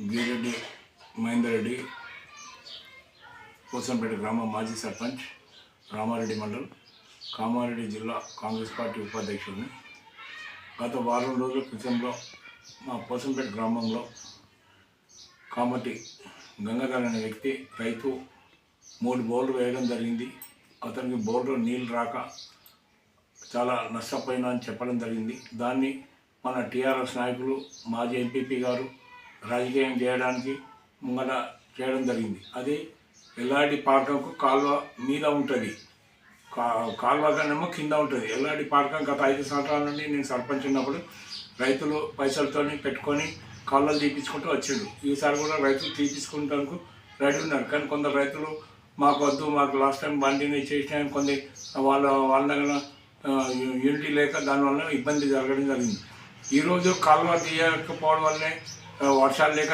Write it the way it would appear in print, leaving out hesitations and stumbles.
గిరెడ్డి మహేందర్ రెడ్డి, పోసంపేట గ్రామ మాజీ సర్పంచ్, రామారెడ్డి మండల్, కామారెడ్డి జిల్లా కాంగ్రెస్ పార్టీ ఉపాధ్యక్షుడిని. గత వారం రోజుల క్రితంలో మా పోసంపేట గ్రామంలో కామటి గంగాధర్ అనే వ్యక్తి రైతు 3 బోర్లు వేయడం జరిగింది. అతనికి బోర్లో నీళ్ళు రాక చాలా నష్టపోయినా అని చెప్పడం జరిగింది. దాన్ని మన టీఆర్ఎస్ నాయకులు, మాజీ ఎంపీపీ గారు రాజకీయం చేయడానికి ముంగట చేయడం జరిగింది. అది ఎల్లాడి పార్కంకు కాలువ మీద ఉంటుంది, కాలువ కనేమో కింద ఉంటుంది. ఎల్లాడి పార్కం గత 5 సంవత్సరాల నుండి నేను సర్పంచ్ ఉన్నప్పుడు రైతులు పైసలతో పెట్టుకొని కాలువలు తీపించుకుంటూ వచ్చాడు. ఈసారి కూడా రైతులు తీపించుకుంటానికి రెడీ ఉన్నారు. కానీ కొందరు రైతులు మాకు వద్దు, మాకు లాస్ట్ టైం బండిని చేసిన కొన్ని వాళ్ళ దగ్గర యూనిటీ లేక దానివల్ల ఇబ్బంది జరగడం జరిగింది. ఈరోజు కాలువ తీయకపోవడం వల్లనే వర్షాలు లేక